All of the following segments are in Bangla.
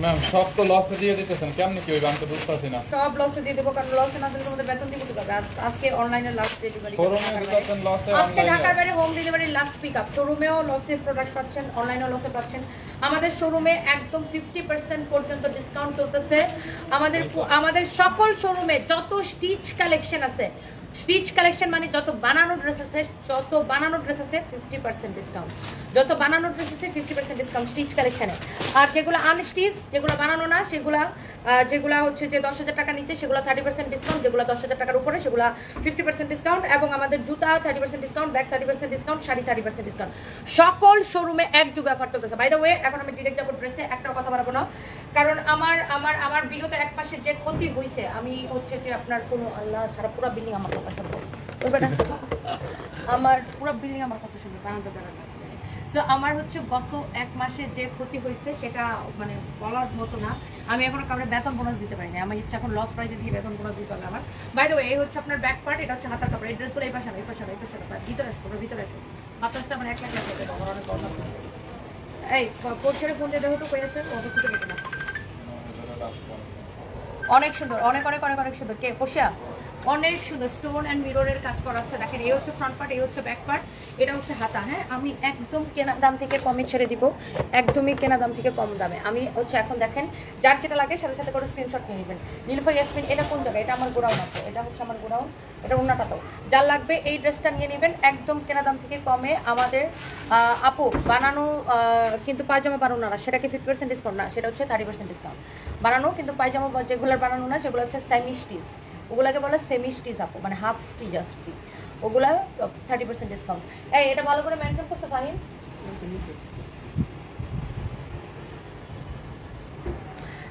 ম্যাম সব তো লসে দিয়ে দিতেছেন, কেমনে কি হইবে আমি তো বুঝতাছি না। সব লসে দিয়ে দেবো, কারণ লসে না দিলে তোমাদের বেতন দিব কিভাবে? আর আজকে অনলাইনে লাস্ট ডেলিভারি, শোরুমে দিতেছেন লসে, আজকে অনলাইনে ঢাকার বাইরে হোম ডেলিভারি লাস্ট পিকআপ। শোরুমেও লসে প্রোডাক্ট পাচ্ছেন, অনলাইনেও লসে পাচ্ছেন। আমাদের শোরুমে একদম 50% পর্যন্ত ডিসকাউন্ট চলতেছে। আমাদের সকল শোরুমে যত স্টিচ কালেকশন আছে, স্টিচ কালেকশন মানে যত বানানো ড্রেস আছে, 50% ডিসকাউন্ট। যত বানানো ড্রেস আছে 50% ডিসকাউন্ট স্টিচ কালেকশনে। আর যেগুলো আনস্টিচ, যেগুলো বানানো না, যেগুলা হচ্ছে যে 10,000 টাকা নিচে, সেগুলো 30% ডিসকাউন্ট। যেগুলো 10,000 টাকার উপরে সেগুলো 50% ডিসকাউন্ট। এবং আমাদের জুতা 30% discount, bag 30% discount, sari 30% discount. সকল শোরুমে একযোগে অফার চলতেছে। বাই দ্য ওয়ে, এখন আমি ডিরেক্ট যাবো ড্রেসে, একটাও কথা বলবো না, কারণ আমার বিগত এক মাসে যে ক্ষতি হয়েছে, আমি হচ্ছে যে আপনার কোনো আল্লাহ সারা পুরো বিল্ডিং আমার কথা শুনবো, আমার পুরো বিল্ডিং আমার কথা শুনবে, বানাতে দাঁড়ানো। সো আমার হচ্ছে গত এক মাসে যে ক্ষতি হয়েছে সেটা মানে বলার মতো না। আমি এখন কাউকে বেতন বোনাস দিতে পারি না, আমি হচ্ছে এখন লস প্রাইসে দিয়ে বেতন বোনাস দিতে হবে আমার। বাই দ্য ওয়ে, এই হচ্ছে আপনার ব্যাক পার্ট, এটা হচ্ছে হাতার কাপড়। এই ড্রেসগুলো এই পাশে ভিতরে আসো, ভিতরে আসো। বাতাসটা মানে 1 লাখ লাগবে, অনেক গরম। এই পোর্শনে ফোন দিয়ে দেখো তো কই আছে, ওটা খুঁজে পেতে না। অনেক সুন্দর, অনেক অনেক অনেক অনেক সুন্দর। কে পোশিয়া? অনেক সুন্দর স্টোন অ্যান্ড মিররের কাজ করা আছে। দেখেন, এই হচ্ছে ফ্রন্ট পার্ট, এই হচ্ছে ব্যাক পার্ট, এটা হচ্ছে হাতা। হ্যাঁ, আমি একদম কেনা দাম থেকে কমে ছেড়ে দিব, একদমই কেনা দাম থেকে কম দামে। আমি হচ্ছে এখন দেখেন, যার যেটা লাগে সাথে সাথে করে স্ক্রিনশট নিয়ে নেবেন। নীলফা ইয়াসমিন, এটা কোন জায়গায়? এটা আমার গোডাউন আছে, এটা হচ্ছে আমার গোডাউন, এটা অন্যটাতেও। যার লাগবে এই ড্রেসটা নিয়ে নেবেন একদম কেনা দাম থেকে কমে। আমাদের আপু বানানো কিন্তু পায়জামা বানানো না, সেটাকে 50% ডিসকাউন্ট না, সেটা হচ্ছে 30% ডিসকাউন্ট। বানানো কিন্তু পায়জামা যেগুলোর বানানো না, সেগুলো হচ্ছে সেমি স্টিচ, ওগুলাকে বলে সেমি স্টিচ আপু, মানে হাফ স্টিচ আসছি, ওগুলা 30% ডিসকাউন্ট। এই এটা ভালো করে মেনশন করছো Fahim.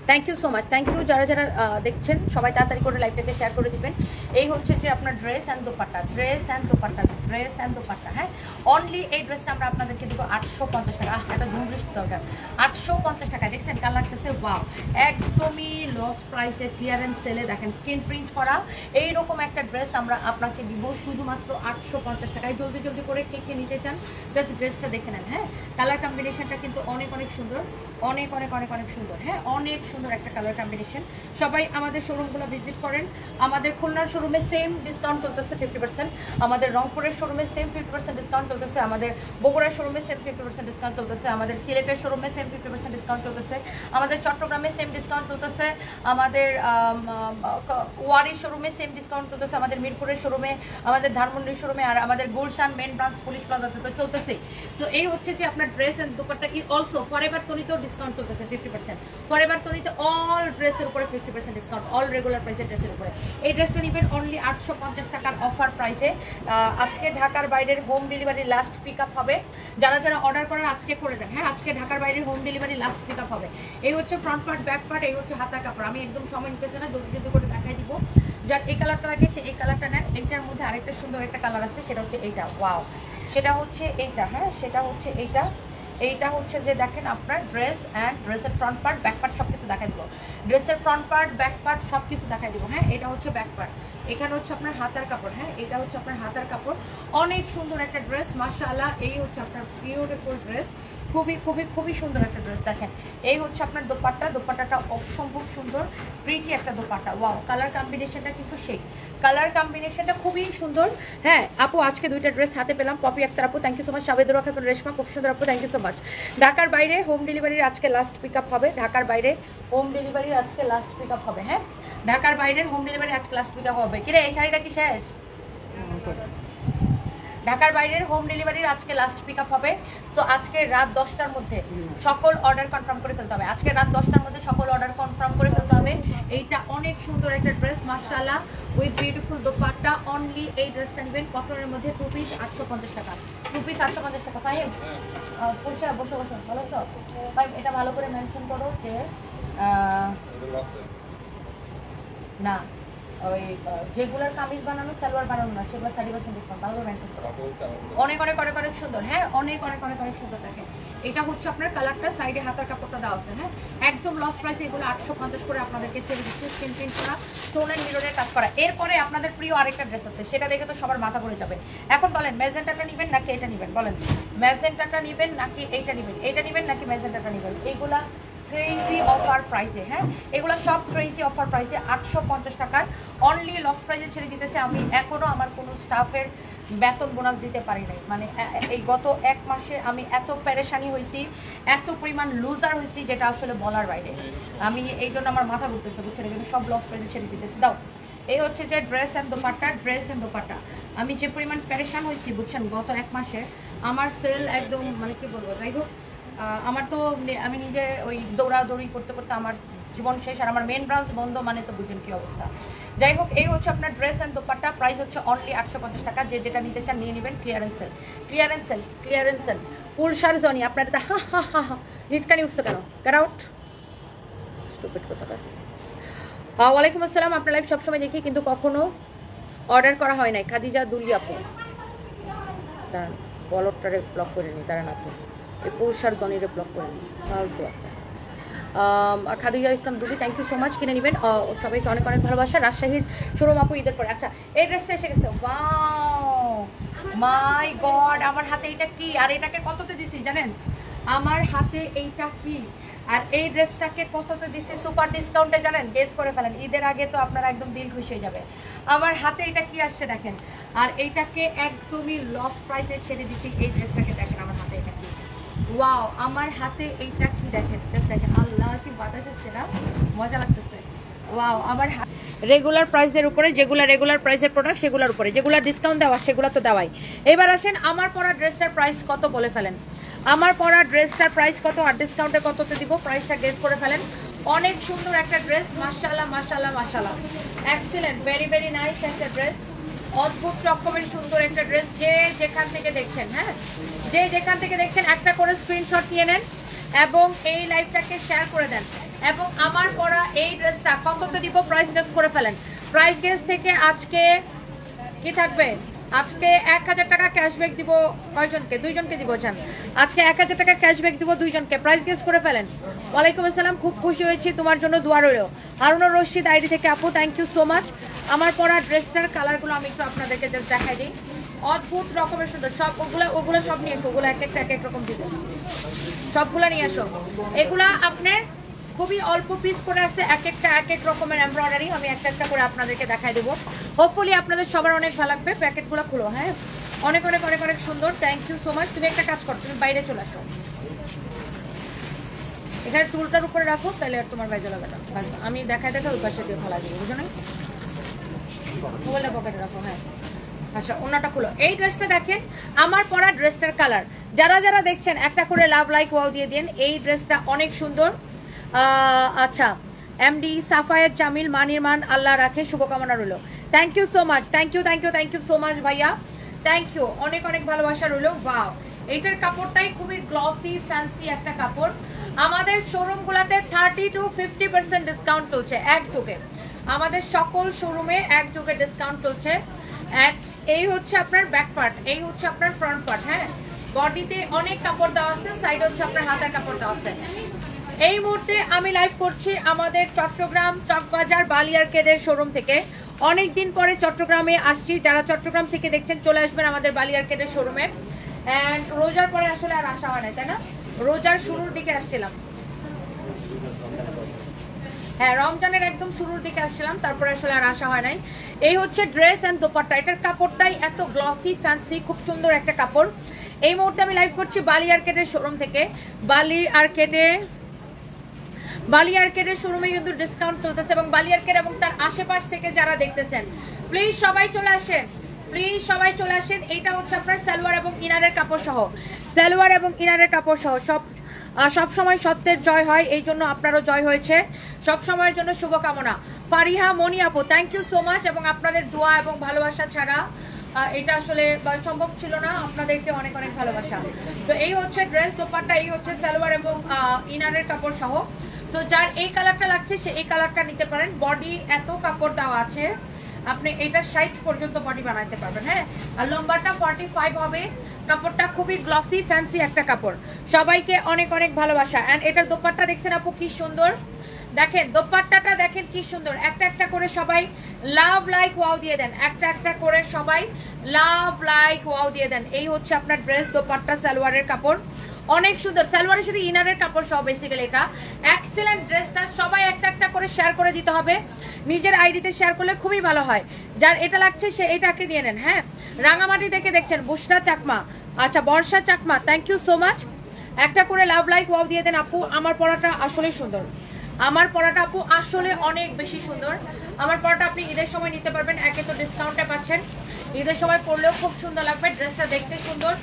Thank you so much, thank you. যারা যারা দেখছেন সবাই তাড়াতাড়ি করে লাইভটাকে শেয়ার করে দিবেন। এই হচ্ছে যে আপনার dress and dupatta, dress and dupatta, dress and dupatta. হ্যাঁ, অনলি এই ড্রেসটা আমরা আপনাদেরকে দেবো 850 টাকা। এটা ঝুম বৃষ্টি দরকার, 850 টাকা। দেখছেন কালার লাগতেছে, ওয়াও, একদমই লস প্রাইসে ক্লিয়ারেন্স সেলে। দেখেন স্ক্রিন প্রিন্ট করা এইরকম একটা ড্রেস আমরা আপনাকে দিব শুধুমাত্র 850 টাকায়। জলদি জলদি করে কে কে নিতে চান জাস্ট ড্রেসটা দেখে নেন। হ্যাঁ, কালার কম্বিনেশনটা কিন্তু অনেক অনেক সুন্দর, অনেক অনেক অনেক অনেক সুন্দর। হ্যাঁ, অনেক সুন্দর একটা কালার কম্বিনেশন। সবাই আমাদের শোরুমগুলো ভিজিট করেন। আমাদের খুলনার শোরুমে সেম ডিসকাউন্ট চলতেছে 50%, আমাদের রংপুরের শোরুমে সেম 50% ডিসকাউন্ট চলতেছে, আমাদের বগুড়ার শোরুমে সেম 50% ডিসকাউন্ট চলতেছে, আমাদের সিলেটের শোরুমে সেম 50% ডিসকাউন্ট চলতেছে, আমাদের চট্টগ্রামে সেম ডিসকাউন্ট চলতেছে, আমাদের ওয়ারির শোরুমে সেম ডিসকাউন্ট চলতেছে, আমাদের মিরপুরের শোরুমে, আমাদের ধানমন্ডির শোরুমে, আর আমাদের গুলশান মেন ব্রাঞ্চ পুলিশ প্লাজাতে তো চলতেছে। সো এই হচ্ছে যে আপনার dress and dupatta. Also Forever তনিতেও ডিসকাউন্ট চলতেছে 50%। ফরএভার তনিতে অল ড্রেসের উপরে 50% ডিসকাউন্ট, অল রেগুলার প্রাইসের ড্রেসের উপরে। এই ড্রেসটা নেবেন অনলি 850 টাকার অফার প্রাইসে। আজকে ঢাকার বাইরের home delivery last pick up হবে। যারা যারা অর্ডার করার আজকে করে দেন। হ্যাঁ, আজকে ঢাকার বাইরের home delivery last pick up হবে। এই হচ্ছে ফ্রন্ট পার্ট, ব্যাক পার্ট, এই হচ্ছে হাতার কাপড়। আমি একদম সময় নিতেছে না, জলদি জলদি করে দেখাই দিব। যার এই কালারটা লাগে সে এই কালারটা নেন। এইটার মধ্যে আরেকটা সুন্দর একটা কালার আছে, সেটা হচ্ছে এইটা, ওয়াও, সেটা হচ্ছে এইটা। হ্যাঁ, সেটা হচ্ছে এইটা। এইটা হচ্ছে যে দেখেন আপনার ড্রেস অ্যান্ড ড্রেসের ফ্রন্ট পার্ট, ব্যাক পার্ট সব কিছু দেখাই দিব। ড্রেসের ফ্রন্ট পার্ট, ব্যাক পার্ট সব কিছু দেখাই দিব। হ্যাঁ, এটা হচ্ছে ব্যাক পার্ট, এখানে হচ্ছে আপনার হাতার কাপড়। হ্যাঁ, এটা হচ্ছে আপনার হাতার কাপড়। অনেক সুন্দর একটা ড্রেস, মাশাআল্লাহ। এই হচ্ছে আপনার বিউটিফুল ড্রেস, খুবই খুবই খুবই সুন্দর একটা ড্রেস। দেখেন এই হচ্ছে আপনার দোপাট্টা, দোপাট্টাটা অসম্ভব সুন্দর, প্রিটি একটা দোপাট্টা। ওয়াও, কালার কম্বিনেশনটা কিন্তু সেই কালার কম্বিনেশনটা খুবই সুন্দর। হ্যাঁ আপু, আজকে দুইটা ড্রেস হাতে পেলাম। পপি আক্তার আপু, thank you so much. Sabedur Rahman Reshma, খুব সুন্দর আপু, থ্যাংক ইউ সো মাচ। ঢাকার বাইরে হোম ডেলিভারির আজকে লাস্ট পিক আপ হবে। ঢাকার বাইরে হোম ডেলিভারির আজকে লাস্ট পিক আপ হবে। হ্যাঁ, ঢাকার বাইরের হোম ডেলিভারি আজকে লাস্ট পিক আপ হবে। কিরে, এই শাড়িটা কি শেষ? ঢাকার বাইরের হোম ডেলিভারির আজকে লাস্ট পিক আপ হবে। সো আজকে রাত 10টার মধ্যে সকল অর্ডার কনফার্ম করে ফেলতে হবে। আজকে রাত 10টার মধ্যে সকল অর্ডার কনফার্ম করে ফেলতে হবে। এইটা অনেক সুন্দর একটা ড্রেস, মাশাআল্লাহ, উইথ বিউটিফুল দোপাট্টা। অনলি এই ড্রেসটা নেবেন কটনের মধ্যে, 2 পিস 850 টাকা, 2 পিস 850 টাকা। ফাইম বসে বসে বসে ভালো তো ফাইম, এটা ভালো করে মেনশন করো যে না, ওই যেগুলোর কামিজ বানানো, সালোয়ার বানানো না, সেগুলো 30% ডিসকাউন্ট। ভালো মেনশন করো। অনেক অনেক অনেক অনেক সুন্দর। হ্যাঁ, অনেক অনেক অনেক অনেক সুন্দর। দেখেন এটা হচ্ছে আপনার কালারটা, সাইডে হাতার কাপড়টা দেওয়া আছে। হ্যাঁ, একদম লস প্রাইসে এগুলো 850 করে আপনাদেরকে ছেড়ে দিচ্ছি। স্ক্রিন প্রিন্ট করা, স্টোন এন্ড মিররের কাজ করা। এরপরে আপনাদের প্রিয় আরেকটা ড্রেস আছে, সেটা দেখে তো সবার মাথা ঘুরে যাবে। এখন বলেন ম্যাজেন্টাটা নেবেন নাকি এটা নেবেন? বলেন ম্যাজেন্টাটা নেবেন নাকি এইটা নেবেন? এইটা নেবেন নাকি ম্যাজেন্টাটা নেবেন? এইগুলা ক্রেজি অফার প্রাইসে, হ্যাঁ এগুলো সব ক্রেজি অফার প্রাইসে 850 টাকার অনলি লস প্রাইসে ছেড়ে দিতেছে। আমি এখনও আমার কোনো স্টাফের বেতন বোনাস দিতে পারি নাই, মানে এই গত 1 মাসে আমি এত পেরেশানি হয়েছি, এত পরিমাণ লুজার হয়েছি যেটা আসলে বলার বাইরে। আমি এই জন্য আমার মাথা ঘুরতেছে, বুঝছেন, এই জন্য সব লস প্রাইসে ছেড়ে দিতেছি। দাও, এই হচ্ছে যে dress and dupatta, dress and dupatta. আমি যে পরিমাণ পেরেশান হয়েছি বুঝছেন গত 1 মাসে, আমার সেল একদম মানে কি বলবো, যাই হোক আমার তো আমি নিজে ওই দৌড়াদৌড়ি করতে করতে আমার জীবন শেষ, আর আমার মেন ব্রাঞ্চ বন্ধ, মানে তো বুঝেন কি অবস্থা। যাই হোক, এই হচ্ছে আপনার ড্রেস অ্যান্ড দোপাট্টা, প্রাইস হচ্ছে অনলি 850 টাকা। যে যেটা নিতে চান নিয়ে নেবেন। Clearance sale, clearance sale, clearance sale. পুলসার জনি আপনার এটা হা হা হা হা নিটকানি উঠছে কেন? গেট আউট, স্টুপিড কোথাকার। ওয়ালাইকুম আসসালাম। আপনার লাইভ সবসময় দেখি কিন্তু কখনো অর্ডার করা হয় নাই। খাদিজা দুলি আপু, দাঁড়ান বলটারে ব্লক করে নিই, দাঁড়ান আপু এই পুরুষার জনিরে ব্লক করে নিই। ফালতু একটা খাদিজা ইসলাম দুলি, থ্যাংক ইউ সো মাচ। কিনে নেবেন, সবাইকে অনেক অনেক ভালোবাসা। রাজশাহীর শোরুম আপু ঈদের পরে। আচ্ছা, এই ড্রেসটা এসে গেছে। ওয়াও মাই গড, আমার হাতে এটা কি? আর এটাকে কততে দিছি জানেন? আমার হাতে এইটা কি আর এই ড্রেসটাকে কততে দিছি সুপার ডিসকাউন্টে জানেন? গেস করে ফেলেন। ঈদের আগে তো আপনারা একদম দিল খুশি হয়ে যাবে। আমার হাতে এটা কি আসছে দেখেন, আর এইটাকে একদমই লস প্রাইসে ছেড়ে দিছি। এই ড্রেসটাকে দেখেন আমার হাতে এটা কি। ওয়াও, আমার হাতে এইটা কি দেখেন, জাস্ট দেখেন। আল্লাহ কি বাতাস আসছে না, মজা লাগতেছে। ওয়াও, আমার রেগুলার প্রাইসের উপরে, যেগুলো রেগুলার প্রাইসের প্রোডাক্ট সেগুলোর উপরে, যেগুলো ডিসকাউন্ট দেওয়া সেগুলো তো দেওয়াই। এবার আসেন আমার পরা ড্রেসটার প্রাইস কত বলে ফেলেন। আমার পরা ড্রেসটার প্রাইস কত আর ডিসকাউন্টে কততে দিব প্রাইসটা গেস করে ফেলেন। অনেক সুন্দর একটা ড্রেস, মাশাআল্লাহ মাশাআল্লাহ মাশাআল্লাহ, এক্সিলেন্ট, ভেরি ভেরি নাইস একটা ড্রেস, অদ্ভুত রকমের সুন্দর একটা ড্রেস। যে যেখান থেকে দেখছেন, হ্যাঁ যে যেখান থেকে দেখছেন একটা করে স্ক্রিনশট নিয়ে নেন এবং এই লাইভটাকে শেয়ার করে দেন। এবং আমার পরা এই ড্রেসটা কততে দিব প্রাইস গেস করে ফেলেন। প্রাইস গেস থেকে আজকে কি থাকবে? আজকে 1000 টাকা ক্যাশব্যাক দিব কয়জনকে? 2 জনকে দিব। জান আজকে 1000 টাকা ক্যাশব্যাক দিব 2 জনকে। প্রাইস গেস করে ফেলেন। ওয়ালাইকুম আসসালাম, খুব খুশি হয়েছি, তোমার জন্য দোয়া রইল। হারুনুর রশিদ আইডি থেকে আপু, থ্যাংক ইউ সো মাচ। আমার পরা ড্রেসটার কালারগুলো আমি একটু আপনাদেরকে জাস্ট দেখাই দিই। অদ্ভুত রকমের সুন্দর, সব ওগুলো সব নিয়ে এসো, ওগুলো এক এক রকম দিব, সবগুলো নিয়ে আসো। এগুলা আপনার খুবই অল্প পিস করে আছে, এক একটা এক এক রকমের এমব্রয়ডারি। আমি একটা একটা করে আপনাদেরকে দেখাই দেবো, হোপফুলি আপনাদের সবার অনেক ভালো লাগবে। প্যাকেটগুলো খুলো, হ্যাঁ অনেক অনেক অনেক অনেক সুন্দর, থ্যাংক ইউ সো মাচ। তুমি একটা কাজ করো, তুমি বাইরে চলে আসো, এখানে টুলটার উপরে রাখো, তাহলে আর তোমার বাইরে লাগবে না। আমি দেখাই ওই পাশে দিয়ে ভালো দিই, বুঝো না? মোবাইলটা পকেটে রাখো, হ্যাঁ। আচ্ছা, ওনাটা খুলো। এই ড্রেসটা দেখেন, আমার পরা ড্রেসটার কালার। যারা যারা দেখছেন একটা করে লাভ লাইক ওয়াও দিয়ে দিন। এই ড্রেসটা অনেক সুন্দর। আচ্ছা, এমডি সাফায়েত জামিল, মানির মান আল্লাহ রাখে, শুভকামনা রইল। Thank you so much, thank you thank you thank you so much ভাইয়া, থ্যাংক ইউ, অনেক অনেক ভালোবাসা রইল। ওয়াও, এইটার কাপড়টাই খুবই গ্লসি ফ্যান্সি একটা কাপড়। আমাদের শোরুমগুলোতে 30 to 50% ডিসকাউন্ট চলছে একযোগে। আমাদের সকল শোরুমে একযোগে ডিসকাউন্ট চলছে। এই হচ্ছে আপনার ব্যাক পার্ট, এই হচ্ছে আপনার ফ্রন্ট পার্ট, হ্যাঁ বডিতে অনেক কাপড় দেওয়া আছে, সাইড হচ্ছে আপনার হাতের কাপড় দেওয়া আছে। এই মুহূর্তে আমি লাইভ করছি আমাদের চট্টগ্রাম চকবাজার বালিয়ারকেডের শোরুম থেকে। অনেক দিন পরে চট্টগ্রামে আসছি, যারা চট্টগ্রাম থেকে দেখছেন চলে আসবেন আমাদের বালিয়ারকেডের শোরুমে। অ্যান্ড রোজার পরে আসলে আর আসা হয় না, তাই না? রোজার শুরুর দিকে আসছিলাম, হ্যাঁ রমজানের একদম শুরুর দিকে আসছিলাম, তারপরে আসলে আর আসা হয় নাই। এই হচ্ছে ড্রেস অ্যান্ড দোপাট্টা, এটার কাপড়টাই এত গ্লসি ফ্যান্সি, খুব সুন্দর একটা কাপড়। এই মুহূর্তে আমি লাইভ করছি বালিয়ারকেডের শোরুম থেকে। বালিয়ারকেডের শোরুমে কিন্তু ডিসকাউন্ট চলতেছে, এবং বালিয়ারকেড এবং তার আশেপাশ থেকে যারা দেখতেছেন প্লিজ সবাই চলে আসেন, প্লিজ সবাই চলে আসেন। এইটা হচ্ছে আপনার সালোয়ার এবং ইনারের কাপড় সহ, সালোয়ার এবং ইনারের কাপড় সহ। সব সময় সত্যের জয় হয়, এই জন্য আপনারও জয় হয়েছে, সব সময়ের জন্য শুভকামনা। ফারিহা মনি আপু, থ্যাংক ইউ সো মাচ। এবং আপনাদের দোয়া এবং ভালোবাসা ছাড়া এটা আসলে সম্ভব ছিল না, আপনাদেরকে অনেক অনেক ভালোবাসা। তো এই হচ্ছে ড্রেস দোপাট্টা, এই হচ্ছে সালোয়ার এবং ইনারের কাপড় সহ। সো যার এই কালারটা লাগছে সে এই কালারটা নিতে পারেন। বডি এত কাপড় দেওয়া আছে, আপনি এটা 60 পর্যন্ত বডি বানাইতে পারবেন, হ্যাঁ। আর লম্বাটা 45 হবে। কাপড়টা খুবই গ্লসি ফ্যান্সি একটা কাপড়। সবাইকে অনেক অনেক ভালোবাসা। এন্ড এটার দোপাট্টা দেখছেন আপু কি সুন্দর, দেখেন দোপাট্টাটা দেখেন কি সুন্দর। একটা একটা করে সবাই লাভ লাইক ওয়াও দিয়ে দেন, একটা একটা করে সবাই লাভ লাইক ওয়াও দিয়ে দেন। এই হচ্ছে আপনার ড্রেস দোপাট্টা সালোয়ারের কাপড়, অনেক সুন্দর সালোয়ারের সাথে ইনারের কাপড় সহ বেসিক্যালি এটা এক্সেলেন্ট ড্রেসটা সবাই একটা একটা করে শেয়ার করে দিতে হবে নিজের আইডিতে শেয়ার করলে খুবই ভালো হয় যার এটা লাগছে সে এটাকে দিয়ে নেন হ্যাঁ রাঙামাটি দেখে দেখছেন বুশরা চাকমা আচ্ছা Barsha Chakma thank you so much একটা করে লাভ লাইক ওয়াও দিয়ে দেন আপু আমার পরাটা আসলে সুন্দর আমার পরাটা আপু আসলে অনেক বেশি সুন্দর আমার পরাটা আপনি ঈদের সময় নিতে পারবেন একে তো ডিসকাউন্টে পাচ্ছেন ঈদের সময় পরলেও খুব সুন্দর লাগবে ড্রেসটা দেখতে সুন্দর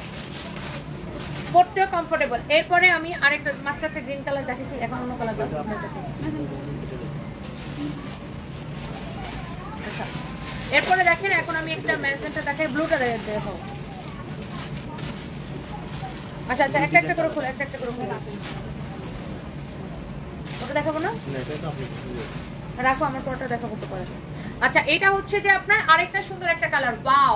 পরতেও কমফোর্টেবল এরপরে আমি আরেকটা মাত্র একটা গ্রিন কালার দেখেছি এখন অন্য কালার দেখাবো আচ্ছা এরপরে দেখেন এখন আমি একটা ম্যাজেন্টা দেখাই ব্লুটা দেখাবো আচ্ছা আচ্ছা একটা একটা করে খোলা একটা একটা করে খোলা ওটা দেখাবো না রাখো আমার পরটা দেখাবো তো পরে আচ্ছা এটা হচ্ছে যে আপনার আরেকটা সুন্দর একটা কালার ওয়াও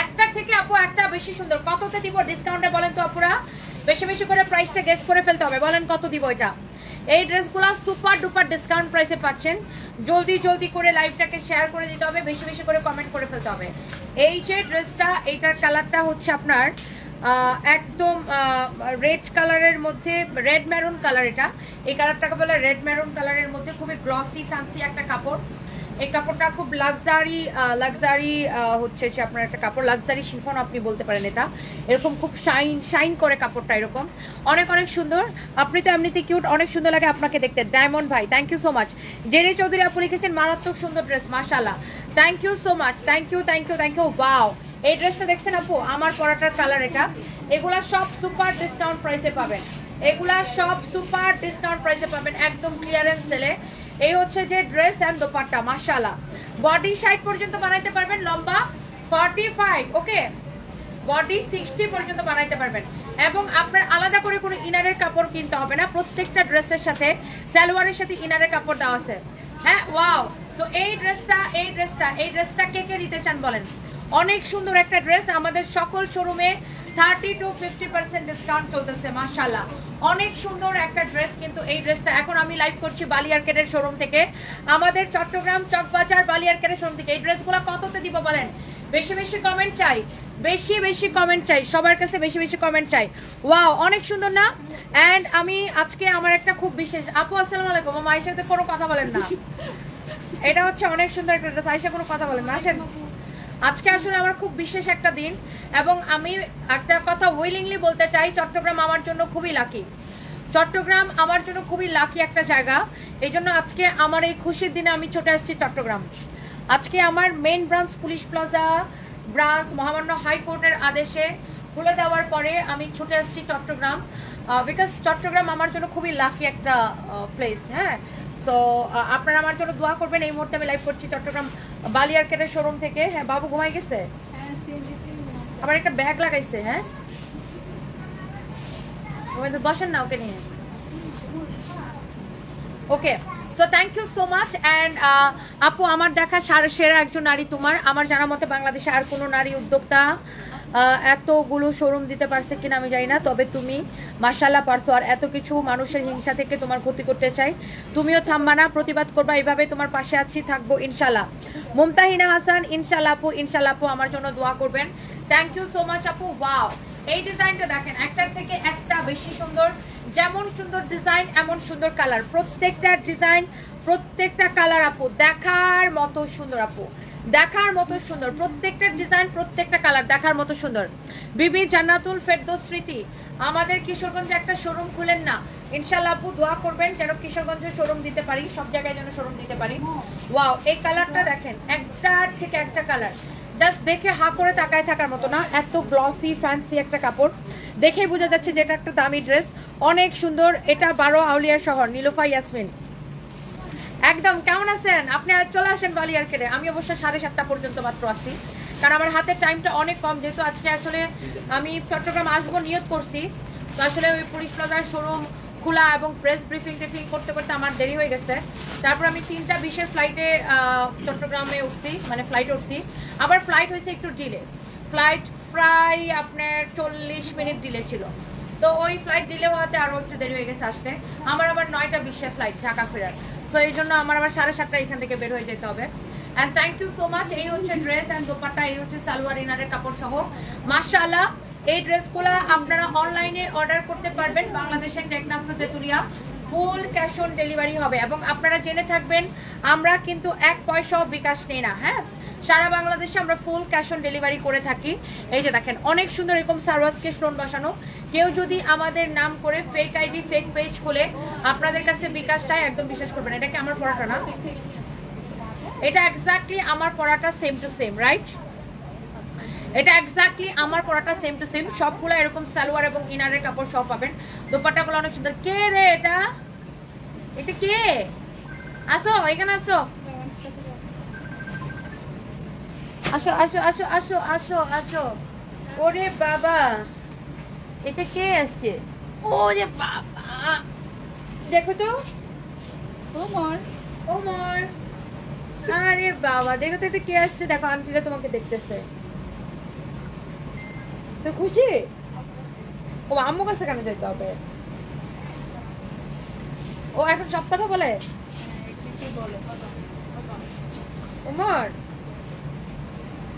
একটা থেকে আপু একটা বেশি সুন্দর কততে দিব ডিসকাউন্টে বলেন তো আপুরা বেশি বেশি করে প্রাইসটা গেস করে ফেলতে হবে বলেন কত দিব এটা এই ড্রেসগুলো সুপার ডুপার ডিসকাউন্ট প্রাইসে পাচ্ছেন জলদি জলদি করে লাইভটাকে শেয়ার করে দিতে হবে বেশি বেশি করে কমেন্ট করে ফেলতে হবে এই যে ড্রেসটা এইটার কালারটা হচ্ছে আপনার একদম রেড কালারের মধ্যে রেড মেরুন কালার এটা এই কালারটাকে বলে রেড মেরুন কালারের মধ্যে খুবই গ্লসি ফ্যান্সি একটা কাপড় এই কাপড়টা খুব লাক্সারি হচ্ছে যে আপনার একটা কাপড় লাক্সারি শিফন আপনি বলতে পারেন এটা এরকম খুব শাইন করে কাপড়টা এরকম অনেক অনেক সুন্দর আপনি তো এমনিতে কিউট অনেক সুন্দর লাগে আপনাকে দেখতে ডায়মন্ড ভাই থ্যাংক ইউ সো মাচ জেনে চৌধুরী আপু লিখেছেন মারাত্মক সুন্দর ড্রেস মাশাআল্লাহ thank you so much thank you wow এই ড্রেসটা দেখছেন আপু আমার পরাটার কালার এটা এগুলা সব সুপার ডিসকাউন্ট প্রাইসে পাবেন এগুলা সব সুপার ডিসকাউন্ট প্রাইসে পাবেন একদম ক্লিয়ারেন্স সেলে এই হচ্ছে যে ড্রেস এন্ড দোপাট্টা মাশাআল্লাহ বডি 60 পর্যন্ত বানাইতে পারবেন লম্বা 45 ওকে বডি 60 পর্যন্ত বানাইতে পারবেন এবং আপনার আলাদা করে কোনো ইনারের কাপড় কিনতে হবে না প্রত্যেকটা ড্রেসের সাথে সালোয়ারের সাথে ইনারের কাপড় দেওয়া আছে হ্যাঁ ওয়াও সো এই ড্রেসটা কে কে নিতে চান বলেন অনেক সুন্দর একটা ড্রেস আমাদের সকল শোরুমে 30 to 50% ডিসকাউন্ট চলতেছে মাশাআল্লাহ অনেক সুন্দর একটা ড্রেস কিন্তু এই ড্রেসটা এখন আমি লাইভ করছি বালিয়ারকেটের শোরুম থেকে আমাদের চট্টগ্রাম চকবাজার বালিয়ারকেটের শোরুম থেকে এই ড্রেসগুলো কততে দিব বলেন বেশি বেশি কমেন্ট চাই বেশি কমেন্ট চাই সবার কাছে বেশি কমেন্ট চাই ওয়াও অনেক সুন্দর না এন্ড আমি আজকে আমার একটা খুব বিশেষ আপু আসসালামু আলাইকুম আমার মায়ের সাথে কোনো কথা বলেন না এটা হচ্ছে অনেক সুন্দর একটা ড্রেস আয়েশা কোনো কথা বলেন না আসেন আজকে আসলে আমার খুব বিশেষ একটা দিন এবং আমি একটা কথা উইলিংলি বলতে চাই চট্টগ্রাম আমার জন্য খুবই লাকি চট্টগ্রাম আমার জন্য খুবই লাকি একটা জায়গা এই জন্য আজকে আমার এই খুশির দিনে আমি ছুটে আসছি চট্টগ্রাম আজকে আমার main branch police plaza branch মহামান্য হাইকোর্টের আদেশে খুলে দেওয়ার পরে আমি ছুটে আসছি চট্টগ্রাম বিকজ চট্টগ্রাম আমার জন্য খুবই লাকি একটা প্লেস হ্যাঁ সো আপনারা আমার জন্য দোয়া করবেন এই মুহূর্তে আমি লাইভ করছি চট্টগ্রাম বালিয়ারকেটের শোরুম থেকে হ্যাঁ বাবু ঘুমাই গেছে আবার একটা ব্যাগ লাগাইছে হ্যাঁ বসেন না ওকে নিয়ে okay so thank you so much and আপু আমার দেখা সেরা একজন নারী তোমার আমার জানা মতে বাংলাদেশে আর কোনো নারী উদ্যোক্তা এতগুলো শোরুম দিতে পারছে কিনা আমি জানি না তবে তুমি মাশাআল্লাহ পারছো আর এত কিছু মানুষের হিংসা থেকে তোমার ক্ষতি করতে চাই তুমিও থামবা না প্রতিবাদ করবা এইভাবে তোমার পাশে আছি থাকবো ইনশাআল্লাহ মুমতাহিনা হাসান ইনশাআল্লাহ আপু আমার জন্য দোয়া করবেন থ্যাংক ইউ সো মাচ আপু ওয়াও এই ডিজাইনটা দেখেন একটার থেকে একটা বেশি সুন্দর যেমন সুন্দর ডিজাইন এমন সুন্দর কালার প্রত্যেকটা ডিজাইন প্রত্যেকটা কালার আপু দেখার মতো সুন্দর আপু দেখার মতো সুন্দর প্রত্যেকটা ডিজাইন প্রত্যেকটা কালার দেখার মতো সুন্দর বিবি জান্নাতুল ফেরদৌস স্মৃতি আমাদের কিশোরগঞ্জে একটা শোরুম খুলেন না ইনশাআল্লাহ আপু দোয়া করবেন যেন কিশোরগঞ্জে শোরুম দিতে পারি সব জায়গায় যেন শোরুম দিতে পারি ওয়াও এই কালারটা দেখেন একটার থেকে একটা কালার জাস্ট দেখে হা করে তাকায় থাকার মতো না এত গ্লসি ফ্যান্সি একটা কাপড় দেখেই বোঝা যাচ্ছে যেটা একটা দামি ড্রেস অনেক সুন্দর এটা 12 আউলিয়ার শহর নীলুফা ইয়াসমিন একদম কেমন আছেন আপনি চলে আসেন বালিয়ারকেটে আমি অবশ্য 7:30 পর্যন্ত মাত্র আসছি কারণ আমার হাতের টাইমটা অনেক কম যেহেতু আজকে আসলে আমি চট্টগ্রাম আসবো নিয়ত করছি তো আসলে ওই পুলিশ প্লাজার শোরুম খোলা এবং প্রেস ব্রিফিং করতে করতে আমার দেরি হয়ে গেছে তারপর আমি 3:20 ফ্লাইটে চট্টগ্রামে উঠছি মানে ফ্লাইটে উঠছি আবার ফ্লাইট হয়েছে একটু ডিলে ফ্লাইট প্রায় আপনার 40 মিনিট ডিলে ছিল তো ওই ফ্লাইট ডিলে হওয়াতে আরও একটু দেরি হয়ে গেছে আসতে আমার আবার 9:20 ফ্লাইট ঢাকা ফেরার সো এই জন্য আমার আবার 7:30 এখান থেকে বের হয়ে যেতে হবে and thank you so much এই হচ্ছে ড্রেস অ্যান্ড দোপাট্টা এই হচ্ছে সালোয়ার ইনারের কাপড় সহ মাশাআল্লাহ এই ড্রেসগুলো আপনারা অনলাইনে অর্ডার করতে পারবেন, বাংলাদেশের Teknaf Tetulia, full cash on delivery হবে। এবং আপনারা জেনে থাকবেন আমরা কিন্তু 1 পয়সাও বিকাশ নেই না, হ্যাঁ, সারা বাংলাদেশে আমরা ফুল ক্যাশ অন ডেলিভারি করে থাকি। এই যে দেখেন অনেক সুন্দর এরকম সারওয়াজকে স্টোন বসানো। কেউ যদি আমাদের নাম করে ফেক আইডি ফেক পেজ খুলে আপনাদের কাছে বিকাশ চায়, একদম বিশ্বাস করবেন। এটা কি আমার পড়াটা না? এটা এক্স্যাক্টলি আমার পড়াটা সেম টু সেম, রাইট? এটা এক্স্যাক্টলি আমার পড়াটা সেম টু সেম। সবগুলো এরকম সালোয়ার এবং ইনারের কাপড় সব পাবেন। দোপাট্টাগুলো অনেক সুন্দর। কে রে এটা? এটা কে? আসো এখানে আসো, আসো আসো আসো আসো আসো আসো। ওরে বাবা, এটা কে আসছে? ওরে বাবা, দেখো তো ওমর, ওমর, আরে বাবা দেখো তো এটা কে আসছে। দেখো আন্টিরা তোমাকে দেখতেছে, তো খুশি? ও আম্মু কাছে কেন যেতে হবে? ও এখন সব কথা বলে? ওমর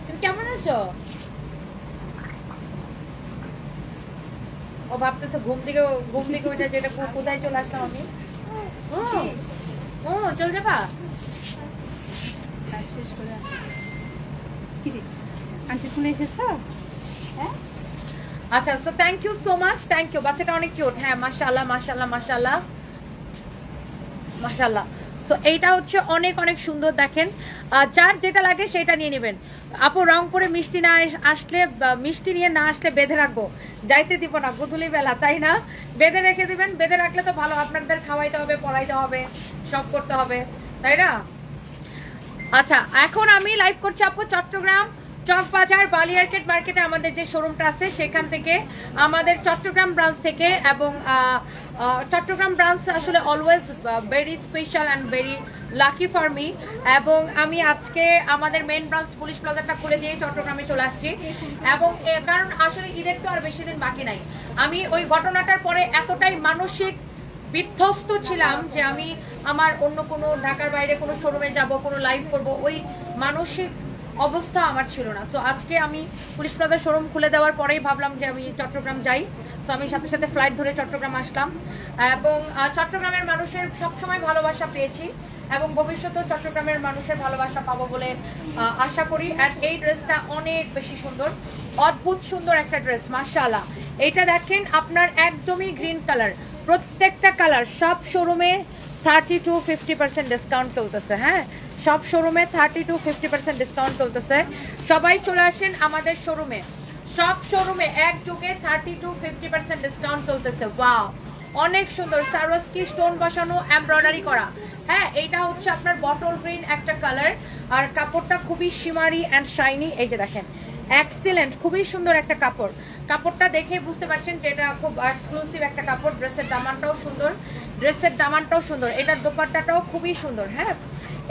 তুমি কেমন আছো? ও ভাবতেছে ঘুম থেকে ওইটা যেটা কোথায় চলে আসলাম আমি। ও চল যাবা? আন্টি শুনে এসেছো? হ্যাঁ আচ্ছা, so thank you so much, thank you. বাচ্চাটা অনেক কিউট, হ্যাঁ, মাশাআল্লাহ মাশাআল্লাহ মাশাআল্লাহ মাশাআল্লাহ। সো এইটা হচ্ছে অনেক অনেক সুন্দর। দেখেন যার যেটা লাগে সেটা নিয়ে নেবেন। আপু রংপুরে মিষ্টি না আসলে, মিষ্টি নিয়ে না আসলে বেঁধে রাখবো, যাইতে দিব না গধূলি বেলা, তাই না? বেঁধে রেখে দিবেন, বেঁধে রাখলে তো ভালো, আপনাদের খাওয়াইতে হবে, পড়াইতে হবে, সব করতে হবে, তাই না? আচ্ছা, এখন আমি লাইভ করছি আপু চট্টগ্রাম চকবাজার বালিয়ারকেট মার্কেটে আমাদের যে শোরুমটা আছে সেখান থেকে, আমাদের চট্টগ্রাম ব্রাঞ্চ থেকে। এবং চট্টগ্রাম ব্রাঞ্চ আসলে always very special and very lucky for me. এবং আমি আজকে আমাদের মেন ব্রাঞ্চ পুলিশ প্লাজাটা খুলে দিয়ে চট্টগ্রামে চলে আসছি। এবং কারণ আসলে ঈদের তো আর বেশি দিন বাকি নাই। আমি ওই ঘটনাটার পরে এতটাই মানসিক বিধ্বস্ত ছিলাম যে আমি আমার অন্য কোনো ঢাকার বাইরে কোনো শোরুমে যাব, কোনো লাইভ করব, ওই মানসিক অবস্থা আমার ছিল না। সো আজকে আমি পুলিশ প্লাজার শোরুম খুলে দেওয়ার পরেই ভাবলাম যে আমি চট্টগ্রাম যাই। সো আমি সাথে সাথে ফ্লাইট ধরে চট্টগ্রাম আসলাম। এবং চট্টগ্রামের মানুষের সবসময় ভালোবাসা পেয়েছি এবং ভবিষ্যতেও চট্টগ্রামের মানুষের ভালোবাসা পাবো বলে আশা করি। আর এই ড্রেসটা অনেক বেশি সুন্দর, অদ্ভুত সুন্দর একটা ড্রেস, মাশাআল্লাহ। এটা দেখেন আপনার একদমই গ্রিন কালার, প্রত্যেকটা কালার। সব শোরুমে 30 to 50% ডিসকাউন্ট চলতেছে, হ্যাঁ, সব শোরুমে 30 to 50% ডিসকাউন্ট চলতেছে। সবাই চলে আসেন আমাদের শোরুমে, সব শোরুমে একযোগে 30 to 50% ডিসকাউন্ট চলতেছে। ওয়াও, অনেক সুন্দর সারওয়াস্কি স্টোন বসানো, এমব্রয়ডারি করা। হ্যাঁ, এইটা হচ্ছে আপনার বটল গ্রিন একটা কালার, আর কাপড়টা খুবই শিমারি অ্যান্ড শাইনি। এই যে দেখেন, এক্সিলেন্ট, খুবই সুন্দর একটা কাপড়। কাপড়টা দেখে বুঝতে পারছেন যে এটা খুব এক্সক্লুসিভ একটা কাপড়। ড্রেসের দামানটাও সুন্দর, ড্রেসের দামানটাও সুন্দর, এটার দোপাট্টাটাও খুবই সুন্দর। হ্যাঁ,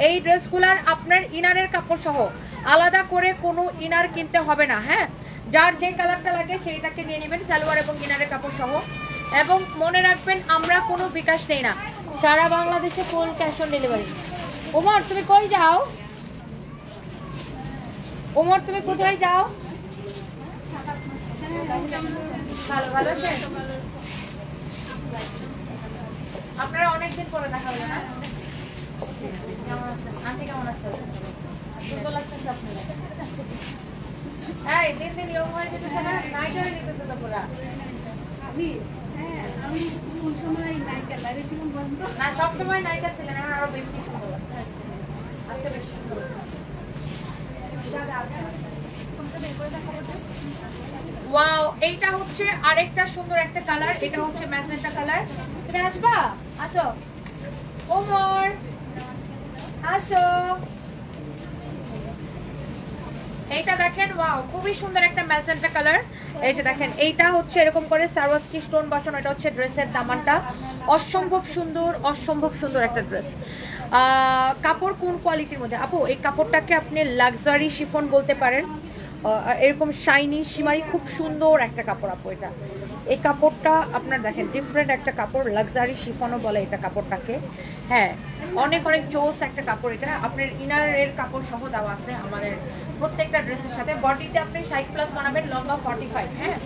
এই ড্রেসগুলার আপনার ইনারের কাপড় সহ আলাদা করে কোনো ইনার কিনতে হবে না। হ্যাঁ, যার যে কালারটা লাগে সেইটাকে নিয়ে নেবেন, সালোয়ার এবং ইনারের কাপড় সহ। এবং মনে রাখবেন আমরা কোনো বিকাশ নেই না, সারা বাংলাদেশে full cash on delivery. Omar তুমি কই যাও? ওমর তুমি কোথায় যাও? ভালো ভালো আছেন? আপনারা অনেকদিন পরে দেখা হলো না? কেমন আছেন? আন্টি কেমন আছেন? সুন্দর লাগতেছে আপনারা। এই দিন দিন ইয়ং হয়ে যেতেছে না, নাইট হয়ে যেতেছে তো পুরা। আমি কোন সময় নায়িকা লাগে ছিলাম বন্ধ না, সবসময় নায়িকা ছিলেন, এখন আরো বেশি সুন্দর লাগছে। আজকে বেশি সুন্দর ওয়াও। এইটা হচ্ছে আরেকটা সুন্দর একটা কালার, এটা হচ্ছে ম্যাজেন্টা কালার। তুমি আসবা? আসো ওমর, আসো। এইটা দেখেন, ওয়াও, খুবই সুন্দর একটা ম্যাজেন্টা কালার। এই যে দেখেন, এইটা হচ্ছে এরকম করে সারওয়াস্কি স্টোন বসানো। এটা হচ্ছে ড্রেসের দামানটা, অসম্ভব সুন্দর, অসম্ভব সুন্দর একটা ড্রেস। কাপড় কোন কোয়ালিটির মধ্যে আপু? এই কাপড়টাকে আপনি লাক্সারি শিফন বলতে পারেন, এরকম শাইনি শিমারি, খুব সুন্দর একটা কাপড় আপু এটা। এই কাপড়টা আপনার দেখেন ডিফারেন্ট একটা কাপড়, লাক্সারি শিফনও বলে এটা কাপড়টাকে। হ্যাঁ, অনেক অনেক জোস একটা কাপড় এটা। আপনার ইনারের কাপড় সহ দেওয়া আছে আমাদের প্রত্যেকটা ড্রেসের সাথে। বডিতে আপনি 60+ বানাবেন, লম্বা 45। হ্যাঁ,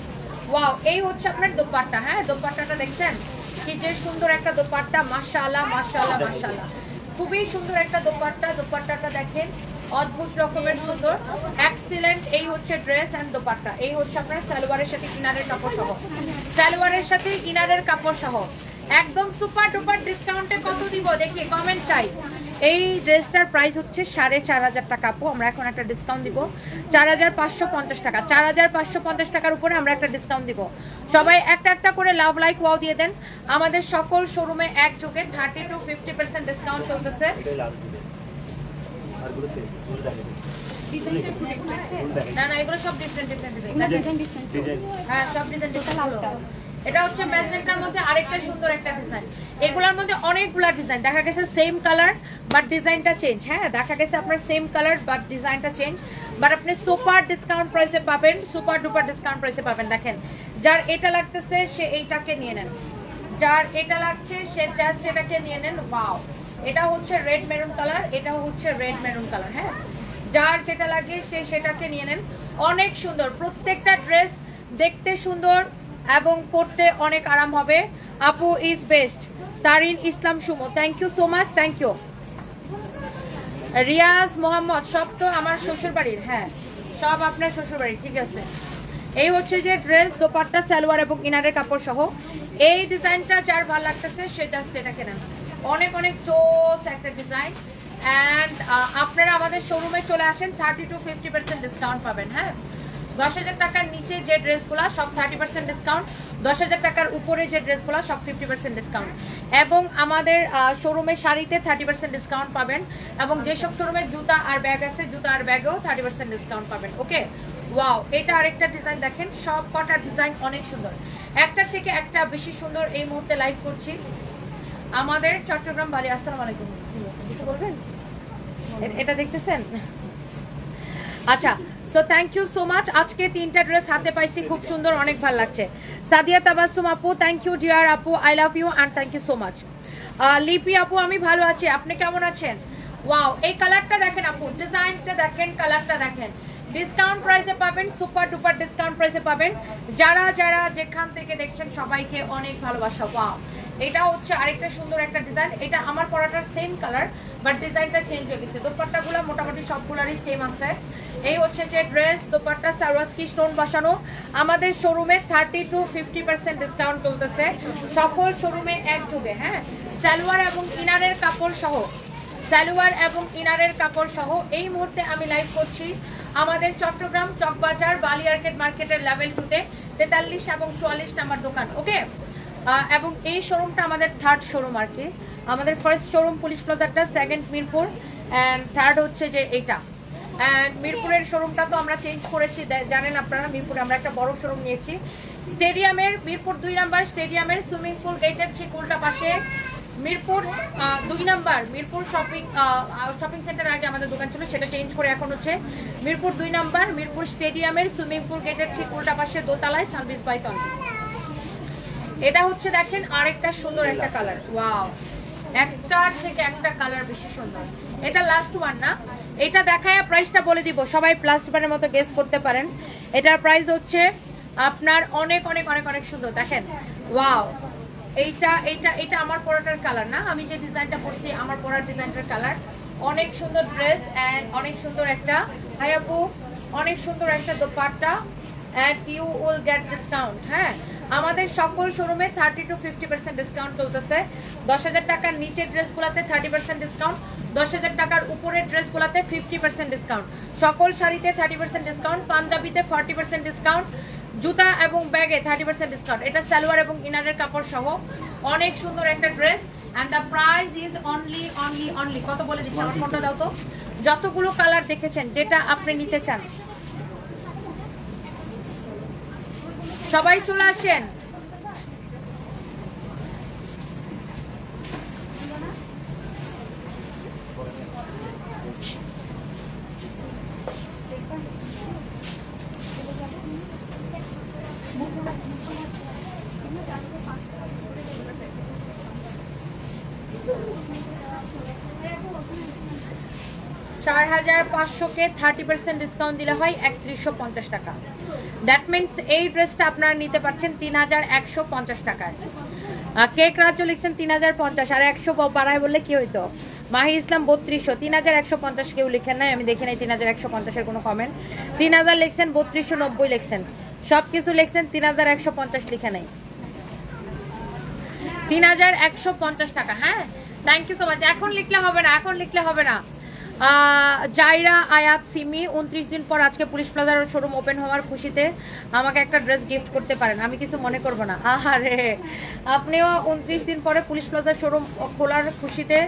ওয়াও, এই হচ্ছে আপনার দোপাট্টা। হ্যাঁ, দোপাট্টাটা দেখছেন কি যে সুন্দর একটা দোপাট্টা, মাশাআল্লাহ মাশাআল্লাহ মাশাআল্লাহ, খুবই সুন্দর একটা দোপাট্টা। দোপাট্টাটা দেখেন অদ্ভুত রকমের সুন্দর, এক্সিলেন্ট। এই হচ্ছে ড্রেস এন্ড দোপাট্টা। এই হচ্ছে আপনার সালোয়ারের সাথে ইনারের কাপড় সহ, সালোয়ারের সাথে ইনারের কাপড় সহ একদম সুপার ডুপার ডিসকাউন্টে কত দিব দেখি, কমেন্ট চাই। এই ড্রেসটার প্রাইস হচ্ছে 4,500 টাকা আপু, আমরা এখন একটা ডিসকাউন্ট দিব 4,550 টাকা। 4,550 টাকার উপরে আমরা একটা ডিসকাউন্ট দিব। সবাই একটা একটা করে লাভ লাইক ওয়াও দিয়ে দেন। আমাদের সকল শোরুমে একযোগে 30 to 50% ডিসকাউন্ট চলতেছে। না না, এগুলো সব ডিফারেন্ট ডিজাইন। হ্যাঁ, সব ডিজাইন ডিফারেন্ট। এটা হচ্ছে ম্যাজেন্টার মধ্যে আরেকটা সুন্দর একটা ডিজাইন। এগুলোর মধ্যে অনেকগুলা ডিজাইন, দেখা গেছে সেম কালার বাট ডিজাইনটা চেঞ্জ। হ্যাঁ, দেখা গেছে আপনার সেম কালার বাট ডিজাইনটা চেঞ্জ, বাট আপনি সুপার ডিসকাউন্ট প্রাইসে পাবেন, সুপার ডুপার ডিসকাউন্ট প্রাইসে পাবেন। দেখেন, যার এটা লাগতেছে সে এইটাকে নিয়ে নেন, যার এটা লাগছে সে জাস্ট এটাকে নিয়ে নেন। ওয়াও, এটা হচ্ছে রেড মেরুন কালার, এটাও হচ্ছে রেড মেরুন কালার। হ্যাঁ, যার যেটা লাগে সে সেটাকে নিয়ে নেন। অনেক সুন্দর, প্রত্যেকটা ড্রেস দেখতে সুন্দর এবং পড়তে অনেক আরাম হবে। আপু is best. Tarin Islam Sumo, thank you so much, thank you. Riaz Mohammad, সব তো আমার শ্বশুর বাড়ির। হ্যাঁ, সব আপনার শ্বশুর বাড়ির, ঠিক আছে। এই হচ্ছে যে ড্রেস, দোপাট্টা, সালোয়ার এবং ইনারের কাপড় সহ। এই ডিজাইনটা যার ভালো লাগতেছে সে জাস্ট এটাকে নেন। অনেক অনেক চোস একটা ডিজাইন। অ্যান্ড আপনারা আমাদের শোরুমে চলে আসেন, 30 to 50% ডিসকাউন্ট পাবেন। হ্যাঁ, 10,000 টাকার নিচে যে ড্রেসগুলো সব 30% ডিসকাউন্ট, 10,000 টাকার উপরে যে ড্রেসগুলো সব 50% ডিসকাউন্ট। এবং আমাদের শোরুমে শাড়িতে 30% ডিসকাউন্ট পাবেন, এবং যেসব শোরুমে জুতা আর ব্যাগ আছে, জুতা আর ব্যাগেও 30% ডিসকাউন্ট পাবেন। ওকে, ওয়াও, এটা আরেকটা ডিজাইন দেখেন, সব কটা ডিজাইন অনেক সুন্দর, একটা থেকে একটা বেশি সুন্দর। এই মুহূর্তে লাইভ করছি আমাদের চট্টগ্রাম বাড়ি। আসসালামু আলাইকুম, কিছু বলবেন? এটা দেখতেছেন? আচ্ছা, so thank you so much. আজকে 3টা ড্রেস হাতে পাইছি, খুব সুন্দর, অনেক ভালো লাগছে। সাদিয়া তাবাসসুম আপু, থ্যাংক ইউ ডিয়ার আপু, I love you and thank you so much. Lipi আপু, আমি ভালো আছি, আপনি কেমন আছেন? ওয়াও, এই কালারটা দেখেন আপু, ডিজাইনটা দেখেন, কালারটা দেখেন। ডিসকাউন্ট প্রাইসে পাবেন, সুপার ডুপার ডিসকাউন্ট প্রাইসে পাবেন। যারা যারা যেখান থেকে দেখছেন সবাইকে অনেক ভালোবাসা। ওয়াও, এটা হচ্ছে আরেকটা সুন্দর একটা ডিজাইন। এটা আমার পরাটার সেম কালার বাট ডিজাইনটা চেঞ্জ হয়ে গেছে। দোপাট্টাগুলো মোটামুটি সবগুলারই সেম আছে। এই হচ্ছে যে ড্রেস, দোপাট্টা, সারওয়াজকি স্টোন বসানো। আমাদের শোরুমে 30 to 50% ডিসকাউন্ট চলতেছে, সকল শোরুমে একযোগে। হ্যাঁ, সালোয়ার এবং ইনারের কাপড় সহ, সালোয়ার এবং ইনারের কাপড় সহ এই মুহূর্তে আমি লাইভ করছি আমাদের চট্টগ্রাম চকবাজার বালিয়ারকেট মার্কেটের লেভেল 2তে 43 এবং 44 নাম্বার দোকান। ওকে, এবং এই শোরুমটা আমাদের থার্ড শোরুম আর কি। আমাদের ফার্স্ট শোরুম পুলিশ প্লাজাটা, সেকেন্ড মিরপুর, অ্যান্ড থার্ড হচ্ছে যে এইটা। অ্যান্ড মিরপুরের শোরুমটা তো আমরা চেঞ্জ করেছি, জানেন আপনারা। মিরপুরে আমরা একটা বড় শোরুম নিয়েছি স্টেডিয়ামের, মিরপুর 2 নাম্বার স্টেডিয়ামের সুইমিং পুল গেটের ঠিক উল্টা পাশে। Mirpur 2 number Mirpur shopping centre আগে আমাদের দোকান ছিল, সেটা চেঞ্জ করে এখন হচ্ছে মিরপুর 2 নাম্বার মিরপুর স্টেডিয়ামের সুইমিং পুল গেটের ঠিক উল্টা পাশে দোতলায় সার্ভিস বাই তন্ত্র। এটা হচ্ছে দেখেন আরেকটা সুন্দর একটা কালার। ওয়াও, একটার থেকে একটা কালার বেশি সুন্দর। এটা লাস্ট ওয়ান না, এটা দেখায় প্রাইসটা বলে দিব, সবাই লাস্ট ওয়ানের মতো গেস করতে পারেন। এটার প্রাইস হচ্ছে আপনার অনেক অনেক অনেক অনেক সুন্দর। দেখেন, ওয়াও, এইটা এইটা এটা আমার পরাটার কালার না, আমি যে ডিজাইনটা পরছি আমার পরার ডিজাইনটার কালার। অনেক সুন্দর ড্রেস অ্যান্ড অনেক সুন্দর একটা, হাই আপু, অনেক সুন্দর একটা dupatta and you will get discount. হ্যাঁ, আমাদের সকল শোরুমে 30 to 50% ডিসকাউন্ট চলতেছে। 10,000 টাকার নিচের ড্রেসগুলোতে 30% ডিসকাউন্ট, 10,000 টাকার উপরের ড্রেসগুলোতে 50% ডিসকাউন্ট, সকল শাড়িতে 30% ডিসকাউন্ট, পাঞ্জাবিতে 40% ডিসকাউন্ট, জুতা এবং ব্যাগে 30% ডিসকাউন্ট। এটা সালোয়ার এবং ইনারের কাপড় সহ অনেক সুন্দর একটা dress. And the price is only কত বলে দিচ্ছি, আমার ফোনটা দাও তো। যতগুলো কালার দেখেছেন, যেটা আপনি নিতে চান সবাই চলে আসেন। 4500 কে 30% ডিসকাউন্ট দিলে হয় 3150 টাকা। দ্যাট মিনস এই ড্রেসটা আপনারা নিতে পারছেন 3150 টাকায়। কেক রাজ্য লিখছেন 3050, আর 100 বাড়ায় বললে কি হইতো? মাহি ইসলাম 3200, 3150 কেউ লিখেন নাই, আমি দেখি নাই 3150 এর কোনো কমেন্ট। 3000 লিখছেন, 3290 লিখছেন, সবকিছু লিখছেন, 3150 লিখে নাই। 3150 টাকা। হ্যাঁ, থ্যাংক ইউ সো মাচ। এখন লিখলে হবে না, এখন লিখলে হবে না। জাইরা আয়াত সিমি 29 দিন পর আজকে পুলিশ প্লাজার শোরুম ওপেন হওয়ার খুশিতে আমাকে একটা ড্রেস গিফট করতে পারেন, আমি কিছু মনে করব না। আরে আপনিও 29 দিন পরে পুলিশ প্লাজার শোরুম খোলার খুশিতে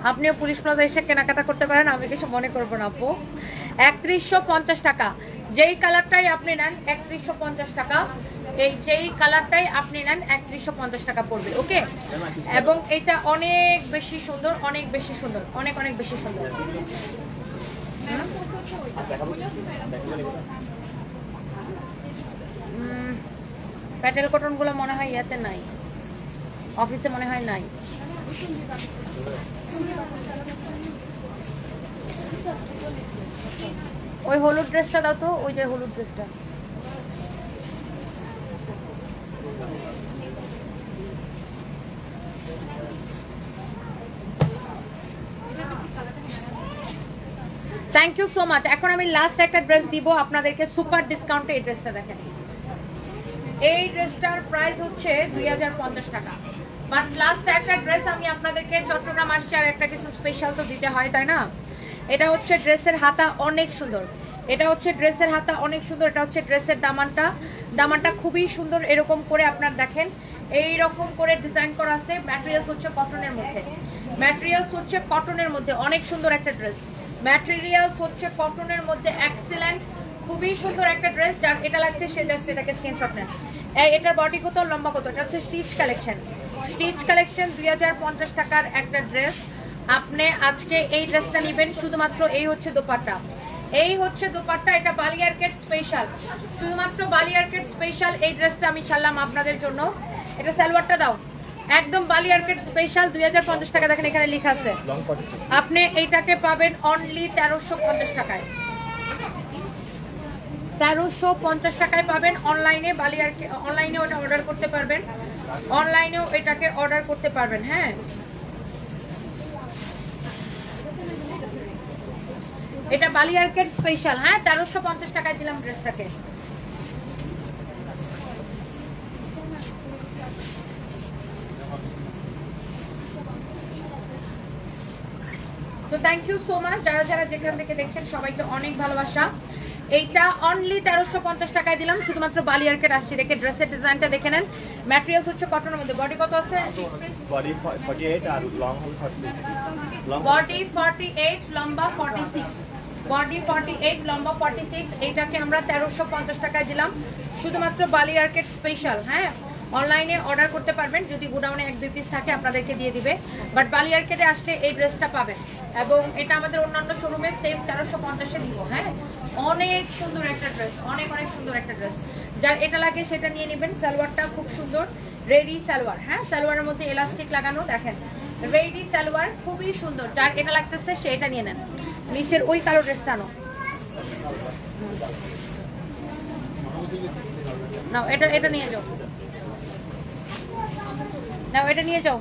আপনিও পুলিশ প্লাজা এসে কেনাকাটা করতে পারেন, আমি কিছু মনে করব না আপু। 3150 টাকা। যেই কালারটাই আপনি নেন 3150 টাকা, এই যেই কালারটাই আপনি নেন 3150 টাকা পড়বে। ওকে, এবং এটা অনেক বেশি সুন্দর, অনেক বেশি সুন্দর, অনেক অনেক বেশি সুন্দর। প্যাটেল কটন গুলো মনে হয় ইয়াতে নাই, অফিসে মনে হয় নাই। ওই হলুদ ড্রেসটা দাও তো, ওই যে হলুদ ড্রেসটা। Thank you so much. এখন আমি লাস্ট একটা ড্রেস দিব আপনাদেরকে সুপার ডিসকাউন্টে। এই ড্রেসটা দেখেন, এই ড্রেসটার প্রাইস হচ্ছে 2050 টাকা। বাট লাস্ট একটা ড্রেস আমি আপনাদেরকে, চট্টগ্রাম আসছে আর একটা কিছু স্পেশাল তো দিতে হয়, তাই না? এটা হচ্ছে ড্রেসের হাতা, অনেক সুন্দর। এটা হচ্ছে ড্রেসের হাতা, অনেক সুন্দর। এটা হচ্ছে ড্রেসের দামানটা, দামানটা খুবই সুন্দর। এরকম করে আপনার দেখেন, এইরকম করে ডিজাইন করা আছে। ম্যাটেরিয়ালস হচ্ছে কটনের মধ্যে, ম্যাটেরিয়ালস হচ্ছে কটনের মধ্যে, অনেক সুন্দর একটা ড্রেস। ম্যাটেরিয়ালস হচ্ছে কটনের মধ্যে, এক্সিলেন্ট, খুবই সুন্দর একটা ড্রেস। যার এটা লাগছে সে জাস্ট এটাকে স্ক্রিনশট নেন। এটার বডি কত, লম্বা কত? এটা হচ্ছে স্টিচ কালেকশন, স্টিচ কালেকশন 2050 টাকার একটা ড্রেস। আপনি আজকে এই ড্রেসটা নেবেন শুধুমাত্র। এই হচ্ছে দোপাট্টা, এই হচ্ছে দোপাট্টা। এটা বালিয়ারকেট স্পেশাল, শুধুমাত্র বালিয়ারকেট স্পেশাল এই ড্রেসটা আমি ছাড়লাম আপনাদের জন্য। এটা সালোয়ারটা দাও, একদম বালিয়ারকেট স্পেশাল 2050 টাকা। দেখেন এখানে লেখা আছে, আপনি এইটাকে পাবেন অনলি 1350 টাকায়। 1350 টাকায় পাবেন অনলাইনে। বালিয়ারকেট অনলাইনে ওটা অর্ডার করতে পারবেন, অনলাইনেও এটাকে অর্ডার করতে পারবেন। হ্যাঁ, এটা বালিয়ারকেট স্পেশাল। হ্যাঁ, 1350 টাকায় দিলাম ড্রেসটাকে। তো থ্যাংক ইউ সো মাচ। যারা যারা যেখান থেকে দেখছেন সবাইকে অনেক ভালোবাসা। এইটা অনলি 1350 টাকায় দিলাম, শুধুমাত্র বালিয়ারকেট আসছে। দেখে ড্রেসের ডিজাইনটা দেখে নেন। ম্যাটেরিয়ালস হচ্ছে কটনের মধ্যে। বডি কত আছে? বডি 48 আর লং হল 46। বডি 48, লম্বা 46। বডি 48, লম্বা 46। এইটাকে আমরা 1350 টাকায় দিলাম, শুধুমাত্র বালিয়ারকেট স্পেশাল। হ্যাঁ, অনলাইনে অর্ডার করতে পারবেন, যদি গোডাউনে 1-2 পিস থাকে আপনাদেরকে দিয়ে দিবে। বাট বালিয়ারকেটে আসলে এই ড্রেসটা পাবেন, এবং এটা আমাদের অন্যান্য শোরুমে সেম 1350-এ দিব। হ্যাঁ, অনেক সুন্দর একটা ড্রেস, অনেক অনেক সুন্দর একটা ড্রেস। যার এটা লাগে সেটা নিয়ে নেবেন। সালোয়ারটা খুব সুন্দর, রেডি সালোয়ার। হ্যাঁ, সালোয়ারের মধ্যে এলাস্টিক লাগানো, দেখেন রেডি সালোয়ার, খুবই সুন্দর। যার এটা লাগতেছে সে এটা নিয়ে নেন। নিচের ওই কালো ড্রেসটা আনো নাও, এটা নিয়ে যাও, নাও এটা নিয়ে যাও।